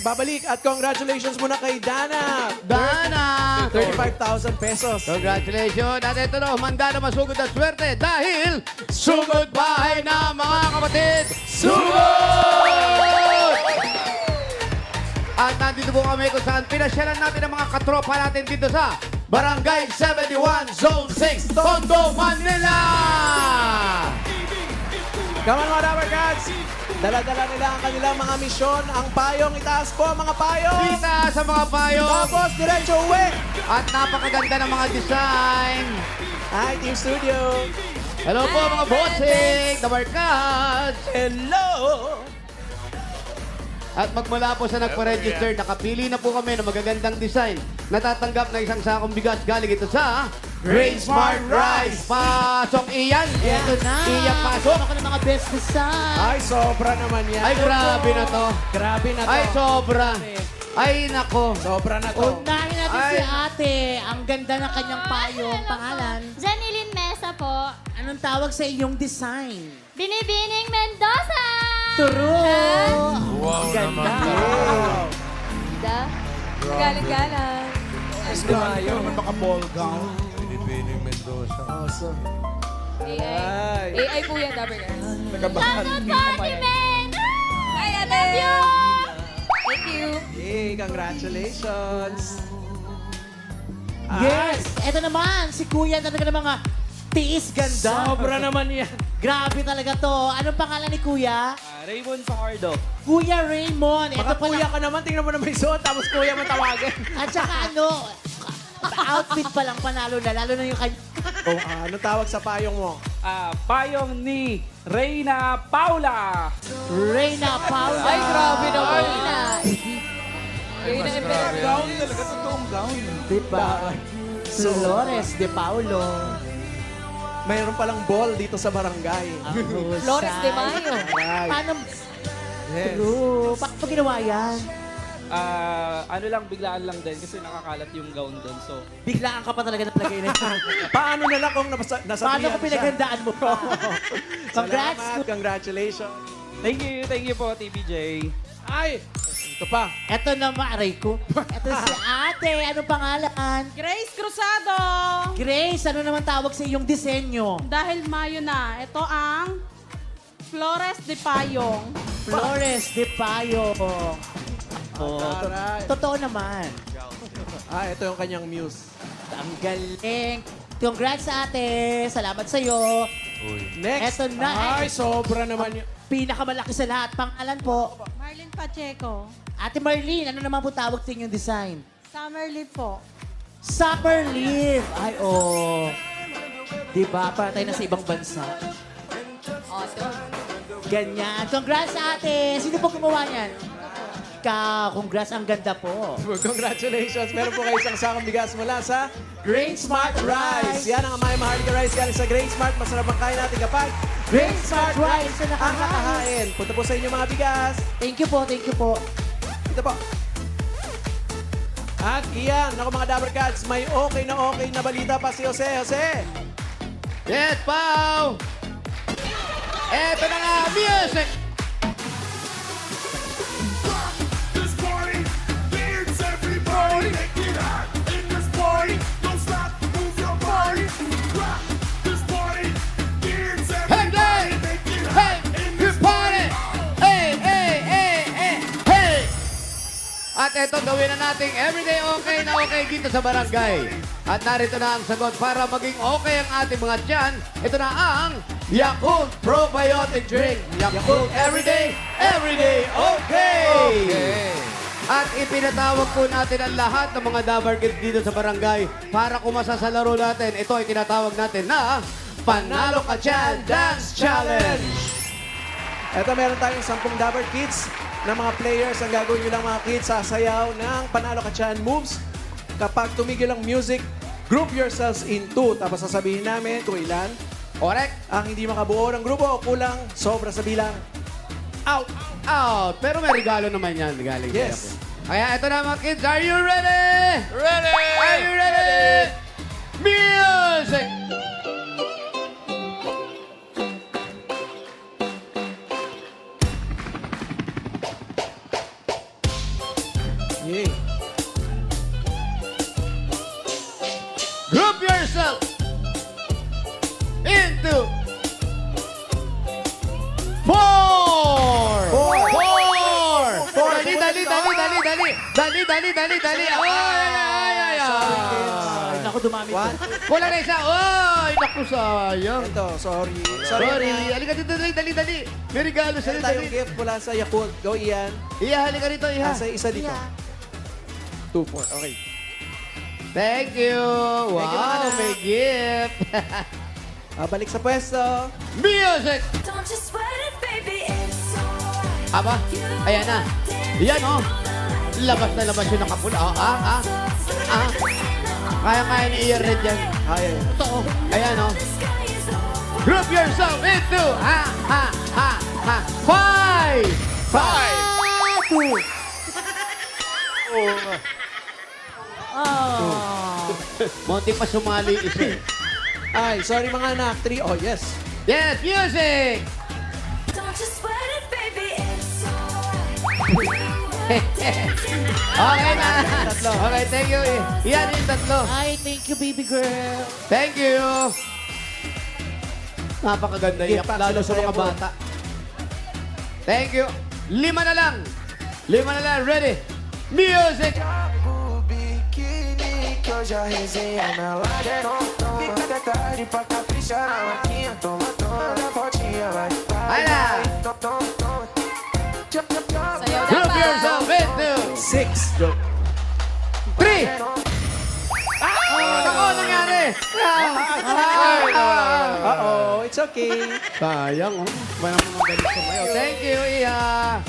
nagbabalik. At congratulations muna kay Dana. Dana! 35,000 pesos. Congratulations! At ito na, humanda na masugod na swerte dahil sugod bahay na mga kapatid! Sugod! At nandito po kami kung saan pinasyalan natin ang mga katropa natin dito sa Barangay 71, Zone 6, Tondo, Manila! Come on mga Rubber Cats. Dala-dala nila ang kanilang mga misyon. Ang payong, itaas po mga payong. Kita sa mga payo! Tapos, diretso uwi. At napakaganda ng mga design! Hi, Team Studio. Hello po mga bossing, the Barkads! Hello. At magmula po sa nagpa-register, nakapili na po kami ng magagandang design. Natatanggap na isang sakong bigas galing ito sa Great Smart Rice. Pasok iyan! Ito na. Iyan pasok! Ako ng mga best design. Ay, sobra naman yan. Ay, grabe na to. Grabe na to. Ay, sobra. Ay, nako. Sobra na to. Unahin natin Ay. si ate. Ang ganda ng kanyang payong. Pangalan. Janeline Mesa po. Anong tawag sa iyong design? Binibining Mendoza! Turo! Wow Ganda. naman. Da? Galing-galang. Ayaw naman maka-ball gown. Pinipining Mendoza. Awesome. AI. Ay. AI po yan, Dabber Guys. Nagabahan. Shoutout po, Ate Men! Hi, Ate! Love you! Thank you. Yay, congratulations. Yes! Ito naman, si Kuya talaga ng mga tiis ganda. Sobra naman yan. Grabe talaga to. Anong pangalan ni Kuya? Raymond Fajardo. Kuya Raymond. Ito Baka kuya pala. ka naman, tingnan mo na may suot, tapos kuya mo tawagan. At saka ano, outfit pa lang panalo na. Lalo na yung kanya. Oh, ano tawag sa payong mo? Payong ni Reyna Paula. Reyna Paula. Ay, grabe naman. Reyna grabe. Gown talaga, totoong gown. Diba? Flores de Paulo. Mayroon palang ball dito sa barangay. Flores de Mayo. Right. Paano? Yes. True. Paano ginawa yan? Ano lang, biglaan lang din kasi nakakalat yung gown doon. So, Biglaan ka pa talaga na palagay na yan. Paano na lang kung nasabihan Paano ko pinaghandaan mo pa? Congrats. Salamat, congratulations. thank you po, TBJ. Ay, ito pa. Ito naman, aray ko. Ito si ate. Anong pangalan? Grace Cruzado. Grace, ano naman tawag sa iyong disenyo? Dahil Mayo na, ito ang Flores de Payong. Flores de Payo. Oh, Alright. totoo naman. Ah, ito yung kanyang muse. Ang galing. Congrats ate. Salamat sa iyo. Next. Eto na. Ay, sobra naman yun. Pinakamalaki sa lahat. Pangalan po. Marlene Pacheco. Ate Marlene, ano naman po tawag sa inyong design? Summer Leaf po. Summer Leaf. Ay, oh. Diba? Para tayo nasa ibang bansa. Awesome. Ganyan. Congrats ate. Sino po gumawa niyan? Congrats. Ang ganda po. Congratulations. Meron po kayo isang sakong bigas mula sa Great Smart Rice. Yan ang Amay Maharlika Rice galing sa Great Smart. Masarap ang kain natin kapag Great Smart Rice na ang nakakain. kakahain. Punta po sa inyo mga bigas. Thank you po. Thank you po. Ito po. At iyan, ako mga Dabber Cats, may okay na balita pa si Jose. Jose! Yes, Pao! Eto na nga, music! This party needs everybody. Make it hot in this party. Don't stop, move your body. Rock this party needs Hey, everybody. hey! Make it Hey! hot in Good this party! party. Hey, hey, hey, hey, hey! At eto, gawin na nating everyday okay na okay dito sa barangay. At narito na ang sagot para maging okay ang ating mga tiyan. Ito na ang Yakult Probiotic Drink. Yakult everyday okay! At ipinatawag po natin ang lahat ng mga Dabber Kids dito sa barangay para kumasa sa laro natin. Ito ay tinatawag natin na Panalo Ka Tiyan Dance Challenge! Ito meron tayong 10 Dabber Kids na mga players. Ang gagawin nyo lang mga kids, sasayaw ng Panalo Ka Tiyan moves. Kapag tumigil ang music, group yourselves in 2. Tapos sasabihin namin kung ilan Correct? ang hindi makabuo ng grupo o kulang sobra sa bilang. Out! Out! Pero may regalo naman yan. Galing Yes. Kaya ito na mga kids. Are you ready? Ready! Are you ready? Music! Dali. Ay. Ay, naku, dumami One. to. Kulang na isa. Ay, naku, sayang. Ito, sorry. Sorry. na. Halika dito, dali. May regalo Meron sa'yo, tayong dali. gift mula sa Yakult. Go, Ian. Iha, halika dito, Iha. Asa isa dito. 2, 4. Okay. Thank you. Thank you, Wow, Manang. may gift. Balik sa pwesto. Music! Don't you sweat it, baby, it's alright. Aba, ayan na. Yan, oh. Labas na labas yung nakapula. Oh, Kaya ni Ian Red yan. Ay, Ito, oh. Ayan, oh. Group yourself into ha. 5! 2. Oh. Munti pa sumali isa. ay, sorry mga anak. 3. Oh, yes. Yes, music! Don't you sweat it, baby, it's alright. Okay na. Okay, thank you. Yan yung tatlo. Ay, thank you, baby girl. Thank you. Napakaganda Gift iyak, pack lalo sila sa sa mga Yakult. bata. Thank you. 5 na lang. Ready? Music! Bikini, que hoje a resenha na ladeira. Fica até tarde pra caprichar na maquinha. Toma, fotinha, vai. Ay na. Sayaw na Group pa. yourself into 6. Go. 3! Ano nangyari? Uh-oh, it's okay. Sayang, oh. Wala mo nang galing sumayaw. Thank you, Iha.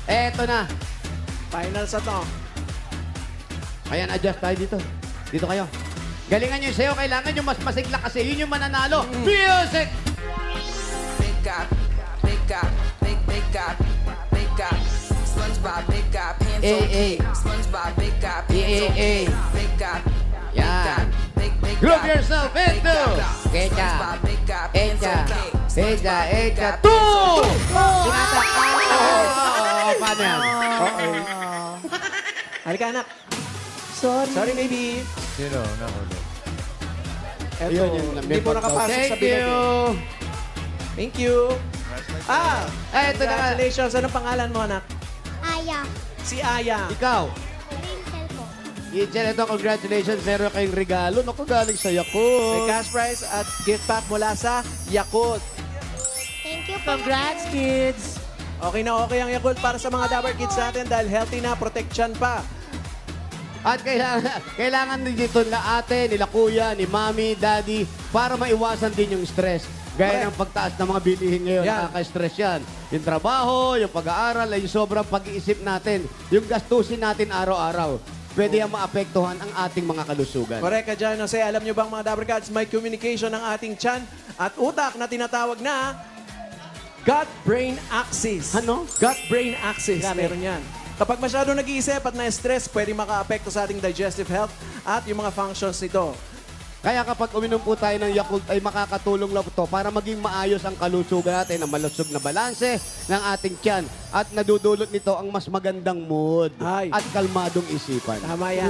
Eto na. Final sa to. Ayan, adjust tayo dito. Dito kayo. Galingan nyo yung sayo. Kailangan yung mas masigla kasi yun yung mananalo. Music! Big God, big God, big God, big God. SpongeBob, big God, pants Ay. SpongeBob, big God, pants Ay. Big God, Yan. big Group God. yourself into Kecha. SpongeBob, big God, pants Echa. 2! Paano yan? Okay. Halika, anak. Sorry, baby. Sino? Nahuli. Eto, Ayun, yung hindi po nakapasok sa Thank binigay. you. Thank you. Eto na nga. Congratulations. Anong pangalan mo, anak? Aya. Si Aya. Ikaw. Rinsel po. Itzel, ito, congratulations. Meron kayong regalo. Naku, galing sa May Yakult. cash prize at gift pack mula sa Yakult. Thank you po. Congrats, kids. Okay na okay ang Yakult para sa mga Dabber Kids natin dahil healthy na, protection pa. At kailangan din dito nila ate, nila kuya, ni mami, daddy, para maiwasan din yung stress. Gaya ng pagtaas ng mga bilihin ngayon, Yan. nakaka-stress yan. Yung trabaho, yung pag-aaral, yung sobrang pag-iisip natin, yung gastusin natin araw-araw. Pwede yung maapektuhan ang ating mga kalusugan. Correct ka dyan. Kasi alam nyo bang mga Dabber Cats, may communication ng ating tiyan at utak na tinatawag na gut-brain axis. Ano? Gut-brain axis. Grabe. Meron yan. Kapag masyado nag-iisip at na-stress, pwede maka-apekto sa ating digestive health at yung mga functions nito. Kaya kapag uminom po tayo ng Yakult ay makakatulong lang ito para maging maayos ang kalusugan natin, ang malusog na balanse ng ating tiyan. At nadudulot nito ang mas magandang mood Ay. at kalmadong isipan. Tama yan.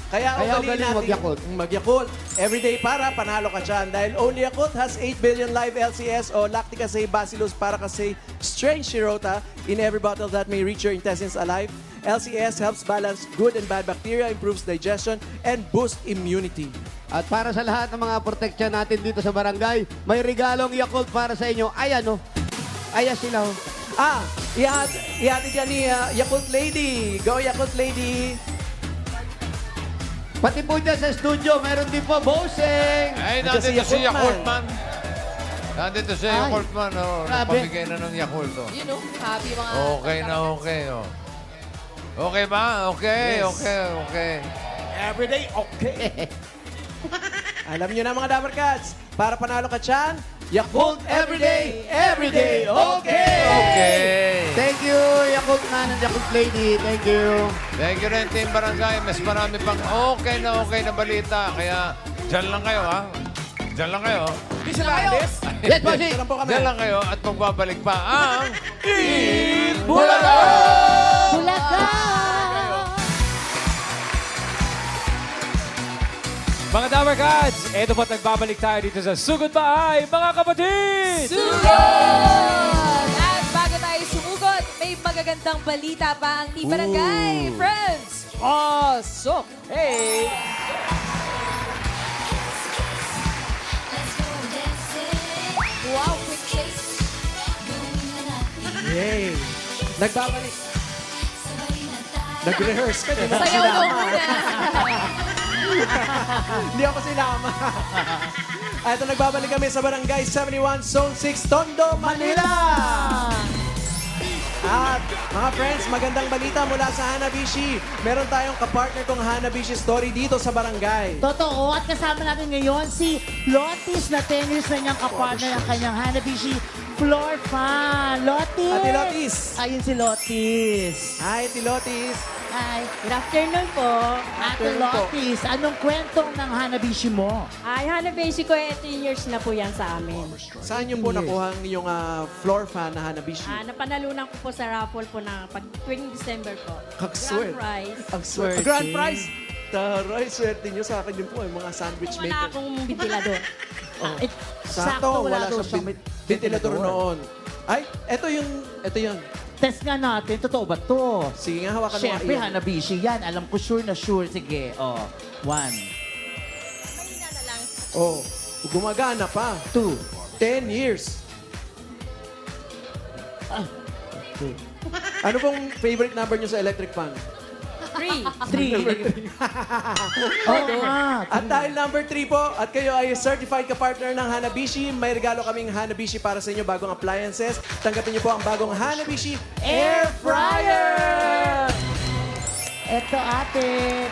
Kaya Kaya ugaliin ugaling natin mag-Yakult. Mag-Yakult. Everyday para panalo ka dyan. Dahil only Yakult has 8 billion live LCS o Lacticacea bacillus paracasea strain Shirota in every bottle that may reach your intestines alive. LCS helps balance good and bad bacteria, improves digestion, and boost immunity. At para sa lahat ng mga protection natin dito sa barangay, may regalong Yakult para sa inyo. Ayan, oh. Ayan sila, oh. Ihatid yan ni Yakult Lady. Go, Yakult Lady. Pati po dyan sa studio, meron din po Boseng. Ay, Nandiyan si nandito si Yakult Yakult man. Nandito si Ay. Yakult man. Oh, Grabe. napamigay na ng Yakult. Oh. You know, happy mga... Okay na okay. Oh. Okay ba? Okay, Yes. okay. Everyday, okay. Alam nyo na mga Dabber Cats, para panalo ka dyan, Yakult Everyday, okay! Okay. Thank you, Yakult man and Yakult lady. Thank you. Thank you rin, Team Barangay. Mas marami pang okay na balita. Kaya, dyan lang kayo, ha? Dyan lang kayo. Yes, Bossy. Ito lang po kami. Dyan lang kayo at magbabalik pa ang... Bulaga! Bulaga! Mga Dabber Cats, eto po't nagbabalik tayo dito sa Sugod Bahay, mga kapatid! Sugod! At bago tayo sumugod, may magagandang magagandang balita pa ang Team Barangay. Friends! Awesome! Hey! Wow, quick chase. Yay! Nagbabalik. Nag-rehearse ka, di ba? Sayaw nung una. Hindi ako sinama. Ito, nagbabalik kami sa Barangay 71, Zone 6, Tondo, Manila! At mga friends, magandang balita mula sa Hanabishi. Meron tayong kapartner kong Hanabishi story dito sa barangay. Totoo, at kasama natin ngayon si Lotis na 10 years na niyang kapartner ng kanyang Hanabishi floor fan. Lotis! Ate Lotis. Ayun si Lotis. Hi, Ate Lotis. Hi. Good afternoon po. Ate Afternoon po. Lotis, anong kwentong ng Hanabishi mo? Ay, Hanabishi ko, 18 years na po yan sa amin. Saan niyo po nakuha ang iyong floor fan na Hanabishi? Napanalunan ko po sa raffle po na pag tuwing December po. Kagswerte. Grand prize. Ang swerte. Grand prize? Taray, swerte niyo sa akin yun po, yung mga sandwich Wala maker. akong ventilador. Sakto, wala daw siyang ventilador noon. Ay, ito yun. Test nga natin, totoo ba to? Sige nga, hawakan mo nga Siyempre, iyan. Hanabishi yan. Alam ko sure na sure. Sige, oh. 1, Oh, gumagana pa. 2, 10 years. Ano pong favorite number niyo sa electric fan? 3. 3. Oo nga. At dahil number 3 po, at kayo ay certified ka-partner ng Hanabishi, may regalo kaming Hanabishi para sa inyo, bagong appliances. Tanggapin niyo po ang bagong Hanabishi Air Fryer! Eto ate,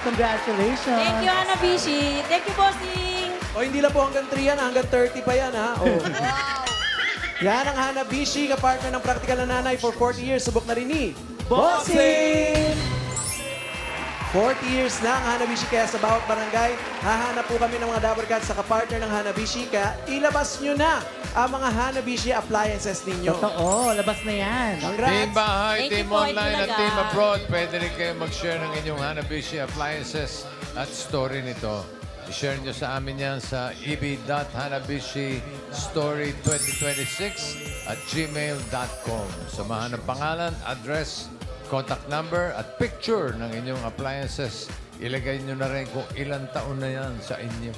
congratulations. Thank you, Hanabishi. Thank you, bossing. O hindi lang po hanggang 3 yan, hanggang 30 pa yan ha. O. Yan ang Hanabishi, ka-partner ng Practical na Nanay for 40 years. Subok na rin ni Bossing! 40 years na ang Hanabishi, kaya sa bawat barangay, hahanap po kami ng mga Dabber Cats sa kapartner ng Hanabishi, kaya ilabas nyo na ang mga Hanabishi appliances ninyo. Totoo, labas na yan. Team Congrats! Bahay, Thank Team you po, Online at Itulaga. Team Abroad, pwede rin kayo mag-share ng inyong Hanabishi appliances at story nito. I-share nyo sa amin yan sa eb.hanabishistory2026@gmail.com. Samahan ng pangalan, address, contact number at picture ng inyong appliances. Ilagay nyo na rin kung ilang taon na yan sa inyo.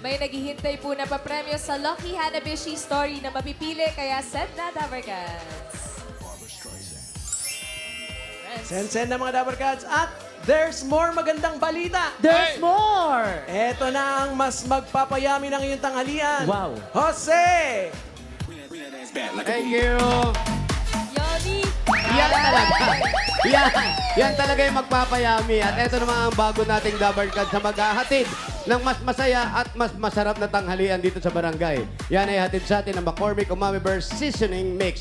May naghihintay po na papremyo sa Lucky Hanabishi Story na mapipili, kaya send na, Dabber Cats. Send na mga Dabber Cats, at there's more magandang balita! There's more! Eto na ang mas magpapayami ng iyong tanghalian. Wow. Jose! Thank you! Yummy! Yan talaga. Yan talaga yung magpapayami. At ito naman ang bago nating Dabber Cats na maghahatid ng mas masaya at mas masarap na tanghalian dito sa barangay. Yan ay hatid sa atin ng McCormick Umami Burst Seasoning Mix.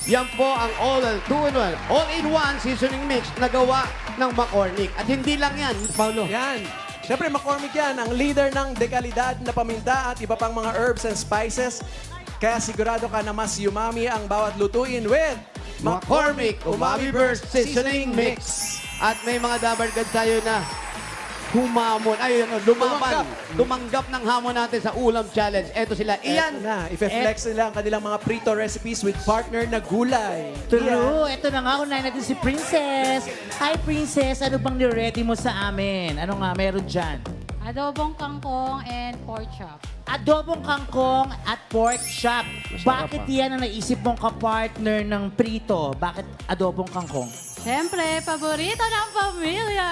Yan po ang all-in-one seasoning mix na gawa ng McCormick. At hindi lang yan, Paulo. Yan. Siyempre, McCormick yan, ang leader ng dekalidad na paminta at iba pang mga herbs and spices. Kaya sigurado ka na mas umami ang bawat lutuin with McCormick Umami Burst Seasoning Mix. At may mga Dabber Cats tayo na humamon, lumanggap ng hamon natin sa ulam challenge. Eto sila, Iyan Ian. na, i-flex nila ang kanilang mga prito recipes with partner na gulay. True. Ito na nga, unahin natin si Princess. Hi, Princess. Ano bang niready mo sa amin? Ano nga meron dyan? Adobong kangkong and pork chop. Adobong kangkong at pork chop. Bakit yan ang naisip mong kapartner ng prito? Bakit adobong kangkong? Siyempre, paborito ng pamilya.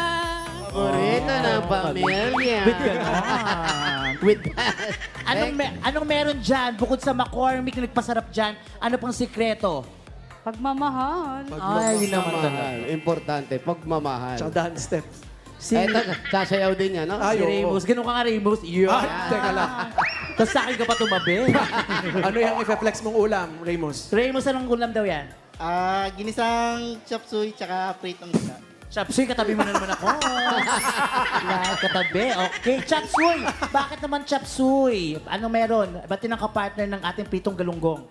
Paborito ng pamilya. With ganon. With Anong meron dyan? Bukod sa McCormick na nagpasarap dyan, ano pang sikreto? Pagmamahal. Ay, yun naman talaga. Pagmamahal. Importante, pagmamahal. Tsaka dance steps. Si, Eto, sasayaw din yan, no? Ay, si oo. Ramos. Ganun ka nga, Ramos. Yun. Ay, teka lang. Tapos sa akin ka pa tumabi. Ano yung i-flex mong ulam, Ramos? Ramos, anong ulam daw yan? Ginisang chop suey tsaka pritong isda. Chapsuy, katabi mo na naman ako. Lahat katabi. Okay, Chapsuy. Bakit naman Chapsuy? Ano meron? Ba't yun ang kapartner ng ating pritong galunggong?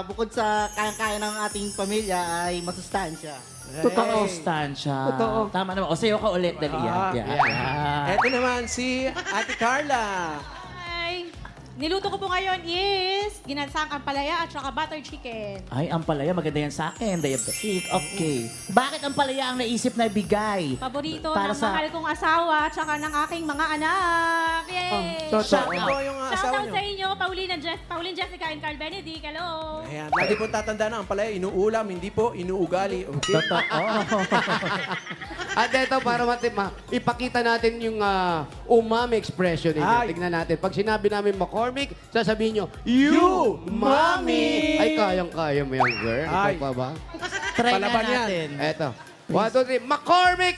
Bukod sa kayang-kaya ng ating pamilya ay masustansya. Totoo, Stansya. Totoo. Tama naman. O, sayo ka ulit, dali yan. Ah, Yeah. Eto naman si Ate Carla. Hi. Niluto ko po ngayon is ginansang ampalaya at saka butter chicken. Ay, ang palaya, maganda yan sa akin. Diabetic. Okay. Bakit ang palaya ang naisip na ibigay? Paborito Para ng sa- mahal kong asawa at saka ng aking mga anak. Yay! Shout Ito out. yung Shout asawa out nyo. sa inyo, Pauline Jessica and Carl Benedict. Hello! Ayan, lagi po tatandaan na ang palaya, inuulam, hindi po inuugali. Okay? Totoo. At ito, para ipakita natin yung umami expression ninyo. Ay. Tignan natin. Pag sinabi namin McCormick, sasabihin nyo, You, Mommy! Ay, kayang-kaya mo yan, girl. Ito Ay. pa ba? Try nga Palaban yan. natin. Eto. 1, 2, 3. McCormick!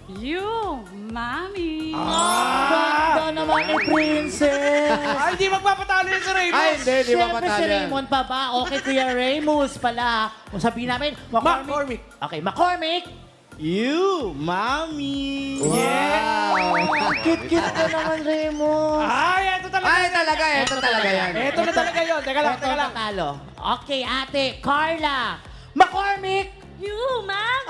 You, Mommy! Ganda naman ni Princess. Ay, hindi magpapatalo yun sa Raymond. Ay, hindi ba Siyempre si patalo yan? Raymond pa ba? Okay, Kuya Ramos pala. Kung sabihin namin, McCormick. Okay, McCormick. You, Mommy! Wow! Cute-cute ka naman, Raymond. Ay, ito talaga. Ay, talaga. Ito talaga yan. Ito na talaga yun. Teka lang, Ito teka lang. natalo. Okay, ate, Carla. McCormick. You, Mom!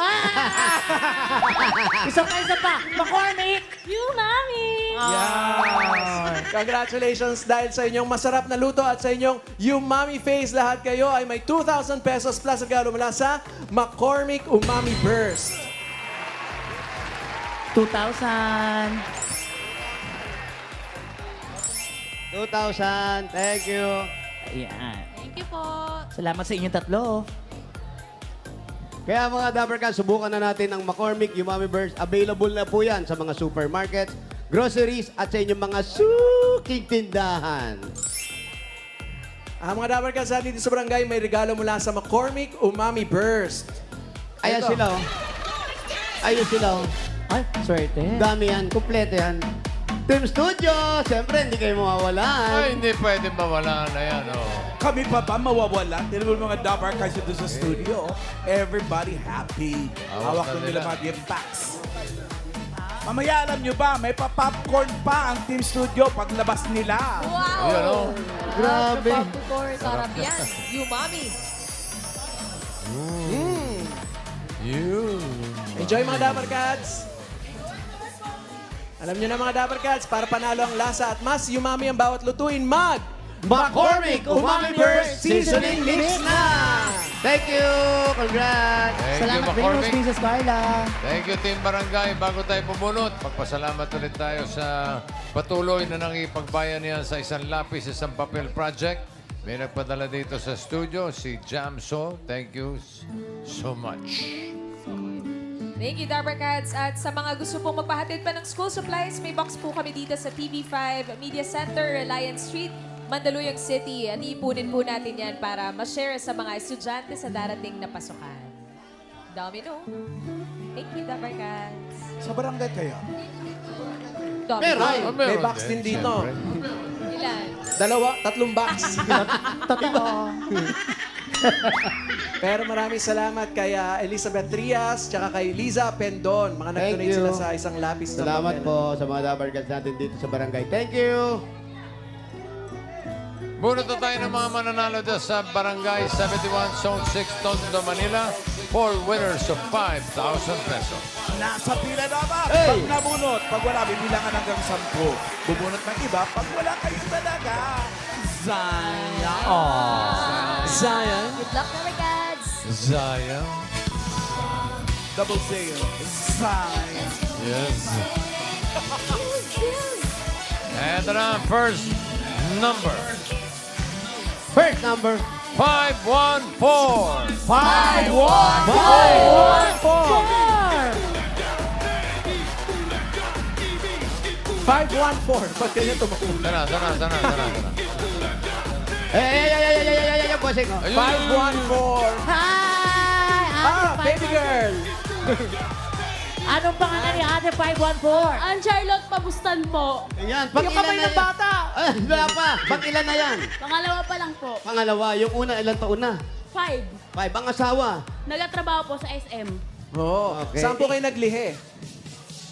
Isa pa. McCormick. You, Mommy! Yes. Congratulations dahil sa inyong masarap na luto at sa inyong umami face. Lahat kayo ay may 2,000 pesos plus regalo mula sa McCormick Umami Burst. 2,000. 2,000. Thank you. Ayan. Thank you po. Salamat sa inyong tatlo. Kaya mga Dapper Cats, subukan na natin ang McCormick Umami Burst. Available na po yan sa mga supermarkets, groceries, at sa inyong mga suking tindahan. Mga Dapper Cats, dito sa barangay may regalo mula sa McCormick Umami Burst. Ayan Ito. sila, oh. Ayun sila, oh. Ay, swerte. Dami yan, kumpleto yan. Team Studio, siyempre hindi kayo mawawalan. Ay, hindi pwede mawala na yan, oh. Kami pa ba mawawala? Tignan mo mga Dapper Cats doon sa studio. Everybody happy. Hawak Hawak na na nila nila. mga gift packs. Mamaya alam nyo ba, may pa-popcorn pa ang Team Studio paglabas nila. Wow! Ayan, oh. Grabe. Popcorn, sarap yan. Umami. You. Enjoy mga Dapper Cats! Alam nyo na mga Dapper Cats, para panalo ang lasa at mas umami ang bawat lutuin, McCormick Umami Burst Seasoning Mix na! Thank you! Congrats! Thank you, Salamat, Raymond, McCormick. Princess Carla. Thank you, Team Barangay. Bago tayo pumunot, magpasalamat ulit tayo sa patuloy na nangipagbayanihan sa isang lapis, isang papel project. May nagpadala dito sa studio, si Jamso. Thank you so much. Thank you, Dapper Cats. At sa mga gusto pong magpahatid pa ng school supplies, may box po kami dito sa TV5 Media Center, Reliance Street, Mandaluyong City. At iipunin po natin yan para ma-share sa mga estudyante sa darating na pasukan. Domino. Thank you, Dapper Cats. Sa barangay kaya? Domino. Ah, May box din dito. siyempre. Ilan? 3 box. Totoo. Pero maraming salamat kay Elizabeth Trias tsaka kay Liza Pendon. Mga Thank nag-donate you. sila sa isang lapis na Salamat papel. po sa mga Dapper Cats natin dito sa barangay. Thank you! Bunot na tayo ng mga mananalo dyan sa Barangay 71, Zone 6, Tondo, Manila. 4 winners of 5,000 pesos. Nasa pila na ba? Hey! Pag nabunot, pag wala, bibilangan hanggang 10. Bubunot ng iba, pag wala kayo talaga. Sayang. Sayang. Good luck, Dapper Cats. Zayang. Double sale. Sayang. Yes. Ito na, first number. First number, 514. 514. Ba't ganyan tumakbo? Sana. bossing. Ayun. 514. Hi! Baby girl. Anong pangalan ni Ate 514? Ang Charlotte Pabustan po. Ayan, pag Yung ilan kamay na ng yan? bata. Ay, wala pa. Pag ilan na yan? Pangalawa pa lang po. Pangalawa, yung una, ilang taon na? 5. 5. Ang asawa. Nagatrabaho po sa SM. Oo. Okay. Saan po kayo naglihi?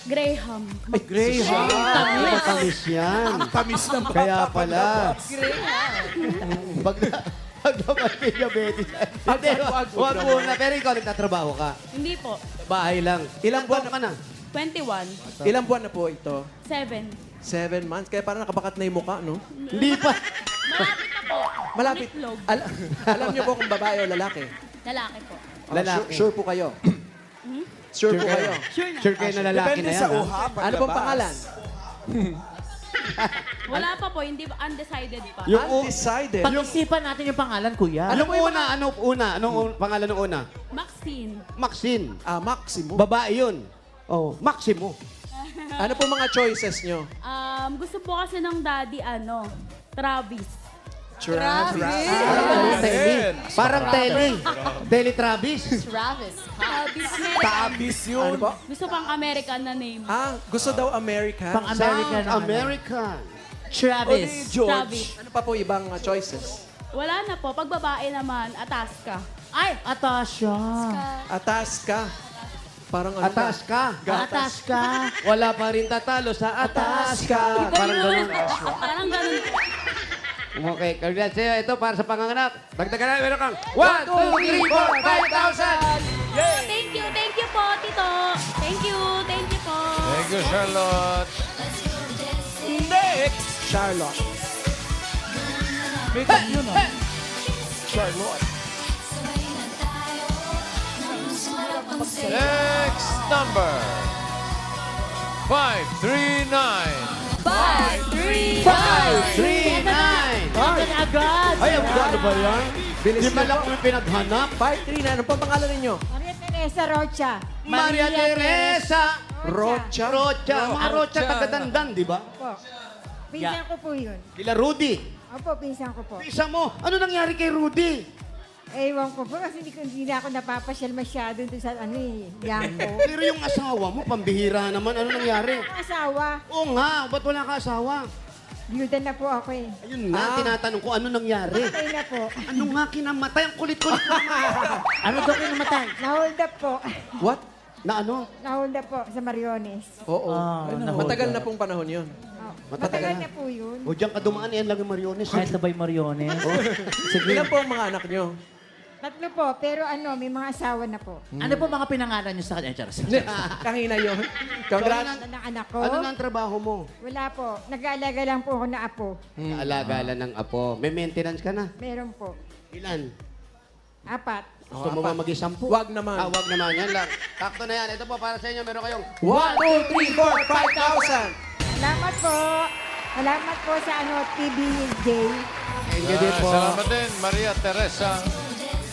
Graham. Ay, Graham. Matamis yan. Tamis ng bata. Kaya pala. Pag naman kay diabetes. Hindi, wag muna. Pero ikaw nagtatrabaho ka. Hindi po. Bahay lang. Ilang buwan ka na? 21. Ilang buwan na po ito? 7. 7 months. Kaya parang nakabakat na yung mukha, no? Hindi pa. Malapit na po. Malapit. Itlog. Alam niyo po kung babae o lalaki? Lalaki po. Oh, sure po kayo? Sure po kayo? Sure na. Sure kayo na lalaki na yan, ha? Ano pong pangalan? Wala pa po, hindi undecided pa. Undecided. Pag-isipan natin yung pangalan, kuya. Anong una? Anong pangalan ng una? Maxine. Maxine. Maximo. Babae yun. Oh, Maximo. Ano po mga choices nyo? Gusto po kasi ng daddy, Travis. Travis. Parang Tele Travis. Travis. Tabis yun. Ano po? Gusto pang American na name. Gusto daw American. Pang-American. American. Travis. Travis. Ano pa po ibang choices? Wala na po. Pag babae naman, Ataska. Ay, Atasha. Atas ka. Parang ano Atas ka. Atas ka. Wala pa rin tatalo sa atas ka. Parang ganun. Parang ganun po. Okay, congrats sa'yo. Ito para sa panganganak. Dagdagan na, meron kang 1, 2, 3, 4, 5,000! Thank you po, Tito. Thank you po. Thank you, Charlotte. Charlotte. Next number. 539. 5, 3, 539! Agad agad. Ay, ang gano ba yan? Bilis Di nyo man lang po. kami pinaghanap. 539. Ano pong pangalan ninyo? Maria Teresa Rocha. Maria Teresa! Rocha. Rocha. Mga Rocha, taga-dandan, di ba? Pinsan ko po yun. Kila Rudy. Opo, pinsan ko po. Pisa mo, ano nangyari kay Rudy? Ewan ko po kasi hindi na ako napapasyal masyado doon sa Yangko. Pero yung asawa mo, pambihira naman. Ano nangyari? Asawa, Oo nga, ba't wala ka asawa? byuda na po ako eh. Ayun nga, tinatanong ko, ano nangyari? Patay na po. Ano nga kinamatay? Ang kulit-kulit mo naman. Ano daw kinamatay? Nahold up po. What? Na ano? Nahold up po sa Mariones. Oo. Nahold Matagal na pong panahon yun. Oh, Matagal matagal na po yun. O diyan ka dumaan, yan lang yung Mariones. Kahit sabay Mariones. Ilan po ang mga anak nyo? Tatlo po, pero may mga asawa na po. Ano po mga pinangalan niyo sa kanya? Charles? Kahina yun. Congrats. Ang anak ko, Ano na ang trabaho mo? wala po. Nag-aalaga lang po ako na apo. Alaga lang ng apo. May maintenance ka na? Meron po. Ilan? 4. Gusto mo ba mag-isampu? Wag naman. Wag naman. Yan lang. Takto na yan. Ito po, para sa inyo, meron kayong 1, 2, 3, 4, 5,000. Salamat po. Salamat po sa TVJ. Thank you din po. Salamat din, Maria Teresa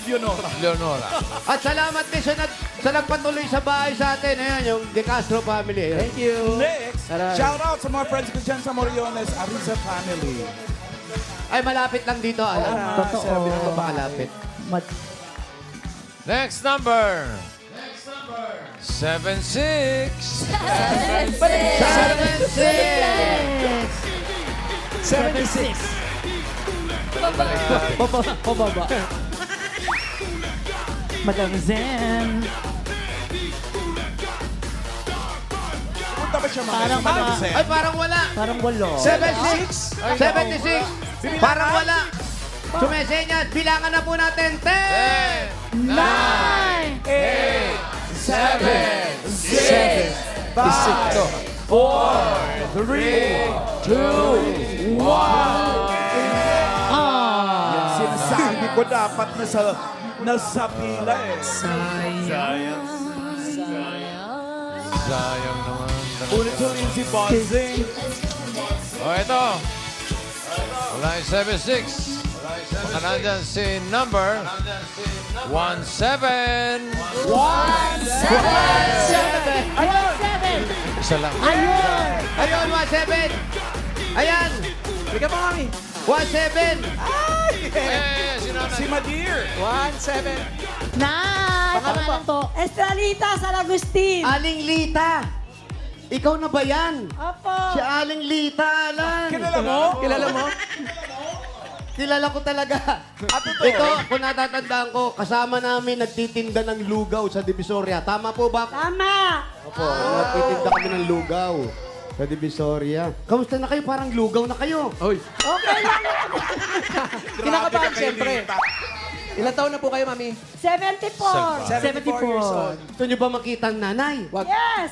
Leonora. At salamat din sa nagpatuloy sa bahay sa atin. Ayan, yung De Castro family. Ayan. Thank you. Next, Aray. shout out sa mga friends ko dyan sa Moriones, Arisa family. Ay, malapit lang dito. Alam. Totoo. Sabi ko ba malapit? Next number. 76. 76. Pababa. Madam Zen. Punta ba siya mga Parang mga- Ay, parang wala. Parang walo. 76. 76. Parang wala. Sumesenyas. Bilangan na po natin. 10. 9, 7, 6, 5, Ah. Sinasabi ko dapat nasa pila eh. Sayang naman. Ulit-ulit si Bossing. Ito. Wala yung 76. Baka nandyan si number 17. 7. Isa lang. Ayun. Ayun, 17. Ayan. Bigyan mo kami. 17. Si Nanay. Si Madir. 1, 7. Nay, pangalan to. Estralita Salagustin. Aling Lita. Ikaw na ba yan? Opo. Si Aling Lita, Alan. Kilala mo? Kilala mo? Kilala ko talaga. Ito, kung natatandaan ko, kasama namin nagtitinda ng lugaw sa Divisoria. Tama po ba? Tama. Opo, nagtitinda kami ng lugaw sa Divisoria. Kamusta na kayo? Parang lugaw na kayo. Oy. Okay lang. Kinakabahan siyempre. Ilan taon na po kayo, Mami? 74. 74 years old. Gusto niyo ba makita ang nanay? Wag. Yes.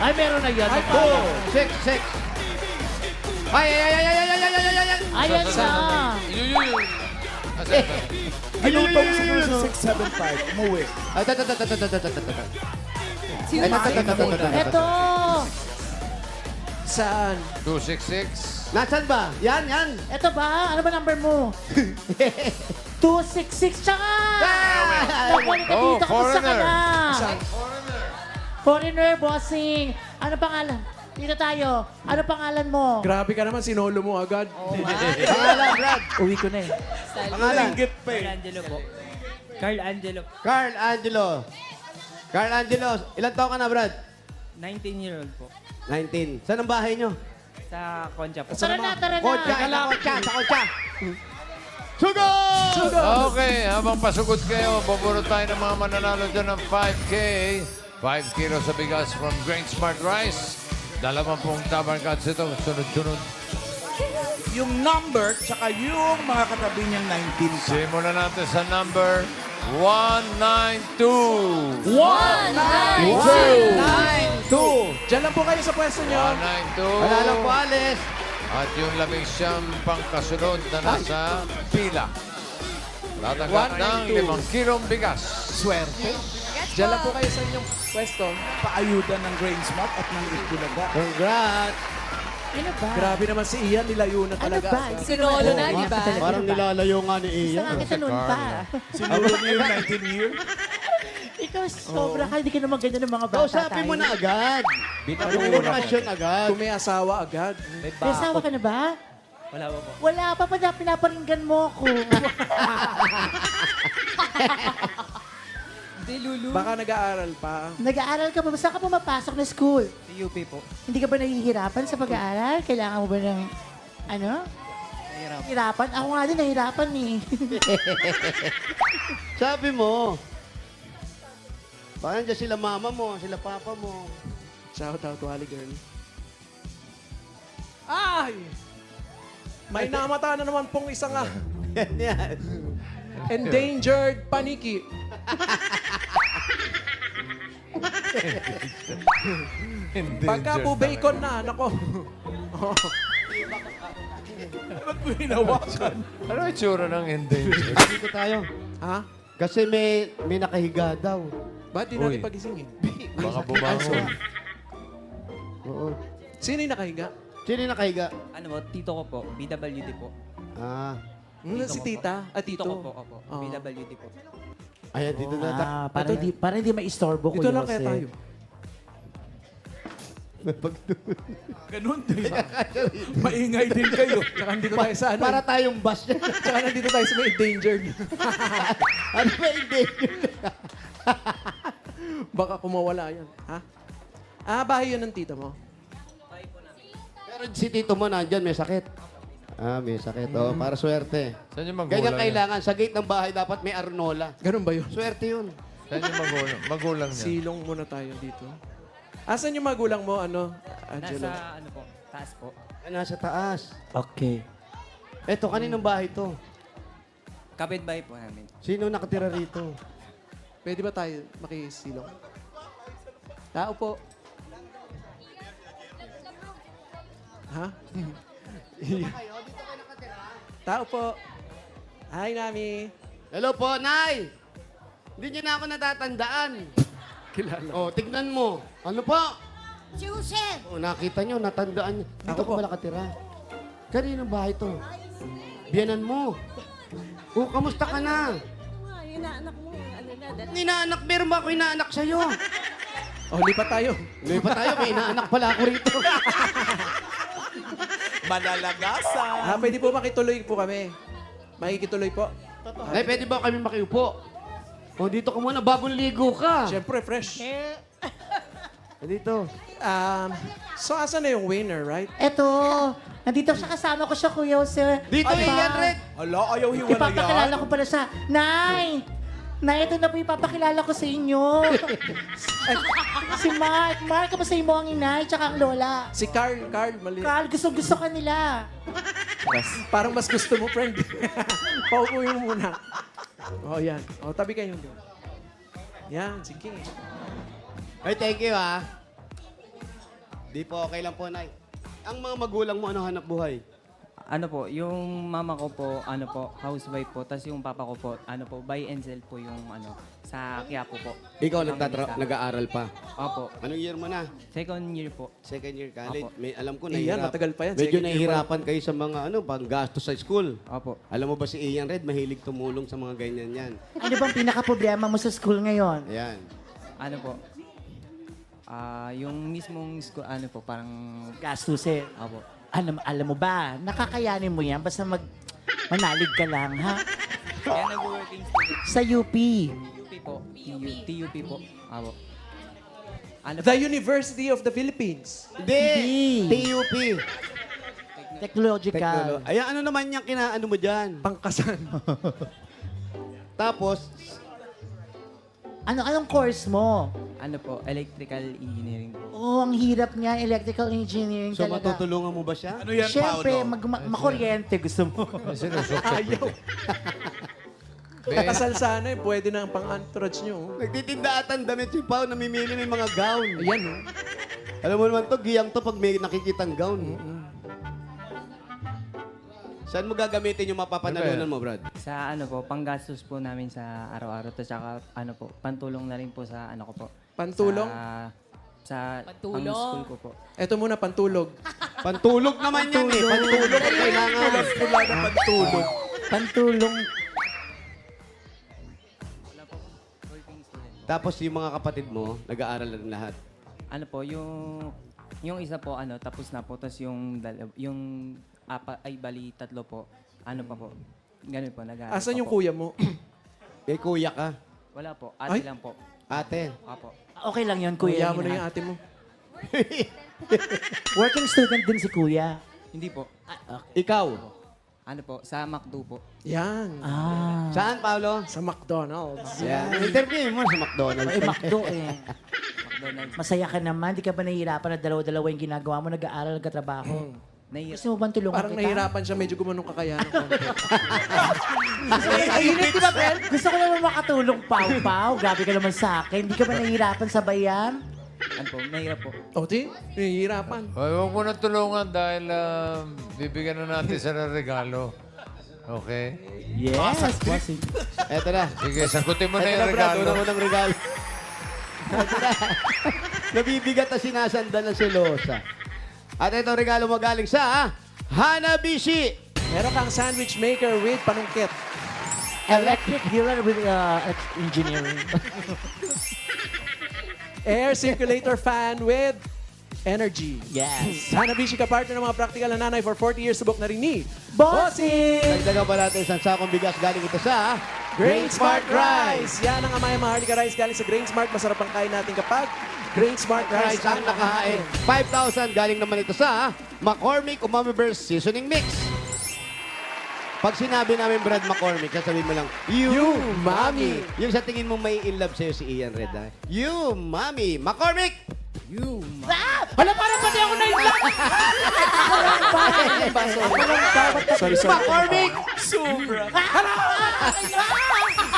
Ay, meron na yan. Ay, 2, 6, 6. Ay, ay, ay, ay, ay, ay, ay, ay, ay, ay, ay. Ayan na. Ginutong siguro sa 675. Umuwi. Ay, tat, tat, tat, tat, tat, tat, tat, tat. Two Ay, tat, tat, tat, tat, tat, tat. Ito. Saan? 266. Nasaan ba? Yan, yan. Ito ba? Ano ba number mo? 266 tsaka! Nakuha ka Oh, dito, kamusta ka foreigner. na? Saan? Foreigner, bossing. Ano pangalan? Dito tayo. Ano pangalan mo? Grabe ka naman, sinolo mo agad. Pangalan, Brad. Uwi ko na eh. Pangalan. Ringgit pa eh. Angelo po. Carl Angelo. Carl Angelo. Carl Angelo, ilan taon ka na, Brad? 19-year-old po. 19. Saan ang bahay nyo? Sa Concha po. Tara na, tara na. Kotsa, sa kotsa. Sugo! Okay, habang pasugod kayo, bubunot tayo ng mga mananalo dyan ng 5K. 5 kilos sa bigas from Grain Smart Rice. 20 Dabar Cats ito, sunod-sunod. Yung number, tsaka yung mga katabi niyang 19 ka. Simulan natin sa number 192. 2. Diyan lang po kayo sa pwesto nyo. 192. Wala lang po, alis. At yung labing siyam pangkasunod na nasa pila. Tatanggap ng 5 kilong bigas. Swerte. Diyan lang po kayo sa inyong pwesto. Paayuda ng Grain Smart at ng Itbulaga. Congrats. Ano ba? Grabe naman si Ian, nilayo na Ano talaga. ba? Sinolo na, di ba? Parang nilalayo nga ni Isa nga Ian. kita noon pa. Sinuro niyo yung 19 year. Ikaw sobra ka, hindi ka naman ganyan ng mga bata Kausapin mo na agad. Komunikasyon agad. Kung may asawa agad. May asawa ka na ba? Wala po po. Wala pa pa na pinaparinggan mo ako. Baka nag-aaral pa. Nag-aaral ka pa ba? Saan ka pumapasok na school? Sa UP po. Hindi ka ba nahihirapan sa pag-aaral? Kailangan mo ba ng, ano? Hirapan? Ako nga din nahihirapan eh. Sabi mo. Baka nandiyan sila mama mo, sila papa mo. Shout out to Ali Girl. Ay! May namata na naman pong isang Yan, yan. endangered paniki. Pagka po bacon na, nako. Ba't mo hinawakan? Ano yung tsura ng endangered? Dito tayo. Ha? Kasi may nakahiga daw. Ba't di natin pagisingin? Baka bumangon. Oo. Sino yung nakahiga? Sino yung nakahiga? Ano po, tito ko po. BWD po. Ah. Si tita? At Tito tito? ko po, opo. Oo. BWD po. Ayan, dito na tayo. Ah, para hindi maistorbo ko Dito lang kaya tayo. Ganun din. Maingay din kayo. Tsaka nandito tayo sa ano. Para tayong bus. Tsaka nandito tayo sa may endangered. Ano ba hindi? Baka kumawala yan. Ha? Ah, bahay yun ng tita mo? Pero si tito mo nandyan, may sakit. Ah, may sakit. Oh, para swerte. Saan yung magulang? Ganyan niya? kailangan. Sa gate ng bahay, dapat may arnola. Ganun ba yun? Swerte yun. Saan yung magulang? Magulang niya. Silong muna tayo dito. Asan yung magulang mo, ano, Angelo? Nasa ano po, taas po. Nasa taas. Okay. Eto, kaninong bahay to? Kapitbahay po namin. Sino nakatira rito? Pwede ba tayo makisilong? Tao po. Ha? Tao po. Hi, Nami. Hello po, Nay! Hindi niyo na ako natatandaan. Kilala. Oh, tignan mo. Ano po? Joseph! Oh, nakita niyo, natandaan niyo. Dito Ako ka po. ba nakatira? Kaninong bahay to? Biyanan mo. Oh, kamusta ka na? Inaanak mo, ano na, Inaanak, meron ba ako inaanak sa'yo? Oh, lipat tayo. Hindi pa tayo, may inaanak pala ako rito. Malalagasan. Ah, pwede po makituloy po kami. Makikituloy po. Nay, pwede ba kami makiupo? Oh, dito ka muna, bagong ligo ka. Siyempre, fresh. Dito. So, asan na yung winner, right? Eto, nandito siya kasama ko siya, Kuya Jose. Dito, Aba, Ian Red. Hala, ayaw hiwala Ipapakilala yan. ko pala siya. Nay! Nay, ito na po ipapakilala ko sa inyo. Si Mark. Mark, kamusta mo ang inay, tsaka ang lola. Si Carl, mali. Carl, gusto ka nila. Parang mas gusto mo, friend. Paupuin mo muna. Oh, yan. Oh, tabi kayo doon. Yan, sige. Ay, thank you, ha. Di po, okay lang po, Nay. ang mga magulang mo, ano hanap buhay? Ano po, yung mama ko po, ano po, housewife po. Tapos yung papa ko po, ano po, buy and sell po yung ano, sa Quiapo po. Ikaw Pangilista. nag-aaral pa. Opo. Anong year mo na? Second year po. Second year college. Opo. May, alam ko, Iyan, matagal pa yan. Medyo Second year nahihirapan kayo sa mga panggastos sa school. Opo. Alam mo ba si Ian Red, mahilig tumulong sa mga ganyan yan. Ano bang pinaka-problema mo sa school ngayon? Ayan. Ano po, yung mismong school, ano po, parang, Gastusin. opo. Alam mo ba, nakakayanin mo yan basta manalig ka lang, ha? Kaya nag-working student. Sa UP. TUP po. TUP po. Opo. Ano po? The University of the Philippines. Hindi. TUP. Technological. Ay, ano naman yung kinaano mo dyan? Pangkasan. Tapos, Anong course mo? Ano po, electrical engineering po. Oh, ang hirap niya, electrical engineering so talaga. matutulungan mo ba siya? Ano yan, Siyempre, Paolo? makuryente gusto mo. Ayaw. Kasal sana pwede na ang pang-entourage nyo. Nagtitinda atan damit si Pao, namimili ng mga gown. Ayan, Alam mo naman to, giyang to pag may nakikitang gown. Saan mo gagamitin yung mapapanalunan mo, Brad? Sa ano po, panggastos po namin sa araw-araw. Tapos saka ano po, pantulong na rin po sa ano ko po. Pantulong? Sa Pantulong. pang-school ko po. Eto muna, pantulog. Pantulog naman yan eh. Pantulog ang kailangan. Pula na pantulog. Pantulong. Working student. Tapos yung mga kapatid mo, nag-aaral na rin lahat. Ano po, yung isa po, ano, tapos na po. Tapos yung bali, tatlo po. Ano pa po. Ganun po, nag-aaral Asan pa yung po. kuya mo? May kuya ka. Wala po, ate Ay. lang po. Ate. Apo. Okay lang yun, Kuya kuya. mo na yung ate mo. Working student din si kuya. Hindi po. Ikaw. Ano po, sa McDo po. Yan. Ah. Saan, Paolo? Sa McDonald's. Yan. Interview mo sa McDonald's. Eh, McDo eh. McDonald's. Masaya ka naman. Di ka ba nahihirapan na dalawa-dalawa yung ginagawa mo? Nag-aaral, nagkatrabaho. Gusto mo bang tulungan Parang kita? nahihirapan siya, medyo gumanong kakayanan ko. Ayun, di ba, Ben? Gusto ko naman makatulong, Pau-Pau. Grabe ka naman sa akin. Di ka ba nahihirapan sa bayan? Ano po, mahirap po. O, di? Nahihirapan. Ay, huwag mo na tulungan dahil bibigyan na natin sa regalo. Okay? Yes, bossing. Eto na. Sige, sagutin mo na Eto yung na, Brad. regalo. Una mo ng regalo. Eto na. Nabibigat na sinasandal ng selosa. At ito regalo mo galing sa Hanabishi. Meron kang sandwich maker with panungkit. Electric dealer with engineering. Air circulator fan with energy. Yes. Hanabishi ka partner ng mga practical na nanay for 40 years subok na rin ni Bossing! Dagdagan pa natin isang sakong bigas galing ito sa Grain Smart Rice. Yan ang amay Maharlika Rice galing sa Grain Smart. Masarap ang kain natin kapag Grain Smart Rice Rice ang nakahain. 5,000 galing naman ito sa McCormick Umami Burst Seasoning Mix. Pag sinabi namin Brad McCormick, sasabihin mo lang, You, Mommy. Yung sa tingin mo may in love sa'yo si Ian Red, ha? You, Mommy. McCormick! You, Hala, parang pati ako na-ilang! Sorry. McCormick!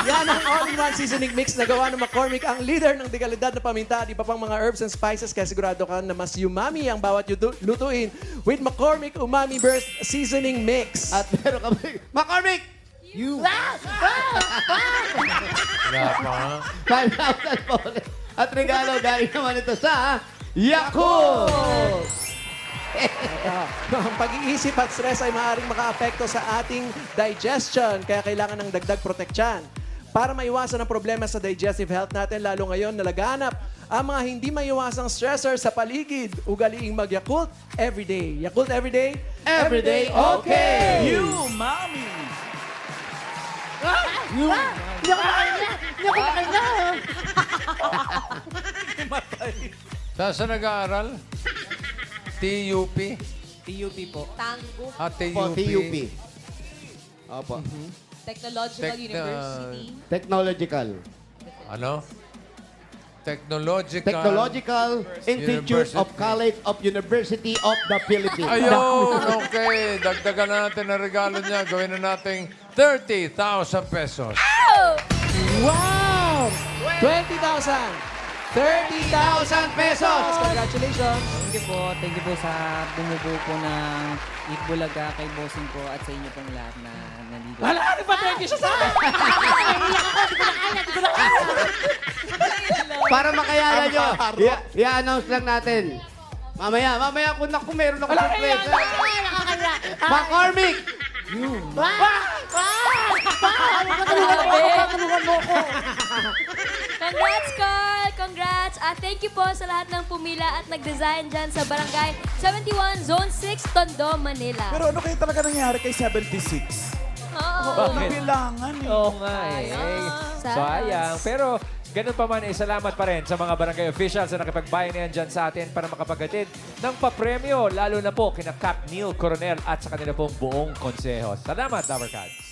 Yan ang all-in-one seasoning mix na gawa ng McCormick, ang leader ng dekalidad na paminta at iba pang mga herbs and spices kaya sigurado ka na mas umami ang bawat lutuin with McCormick Umami Burst Seasoning Mix. At meron kami, McCormick! You! Wala pa nga. 5,000 po ulit. At regalo galing naman ito sa Yakult! Ang pag-iisip at stress ay maaaring makaapekto sa ating digestion, kaya kailangan ng dagdag proteksyon. Para maiwasan ang problema sa digestive health natin, lalo ngayon na laganap ang mga hindi maiwasang stressor sa paligid, ugaliing mag-Yakult everyday. Yakult everyday, everyday okay! You, Mommy! Hindi ako makailan! Hindi ako makailan! Saan nag-aaral? TUP? TUP po. Tango. TUP. Opo, TUP. Opo. Technological University. Technological. Ano? Technological. Technological Institute University. of College of University of the Philippines. Ayun, okay. Dagdagan na natin ang regalo niya. Gawin na natin 30,000 pesos. Wow! 20,000! 30,000 pesos! Congratulations! Thank you po sa bumubuo po ng Eat Bulaga kay Bossing po at sa inyo pong lahat na nandito. Wala, ano ba? Thank you sa akin! Para makayala nyo, i-announce lang natin. Mamaya kung meron ako surprise. McCormick! Tulungan mo ko! Congrats, Carl! Congrats! Thank you po sa lahat ng pumila at nag-design dyan sa Barangay 71, Zone 6, Tondo, Manila. Pero ano kayo talaga nangyari kay 76? Oo. Bilangan eh. Oo nga eh. Sayang. Sayang. Pero ganun pa man, salamat pa rin sa mga barangay officials na nakipagbayanihan dyan sa atin para makapaghatid ng papremyo, lalo na po kina Cap Neil Coronel at sa kanila pong buong konseho. Salamat, Dabarkads.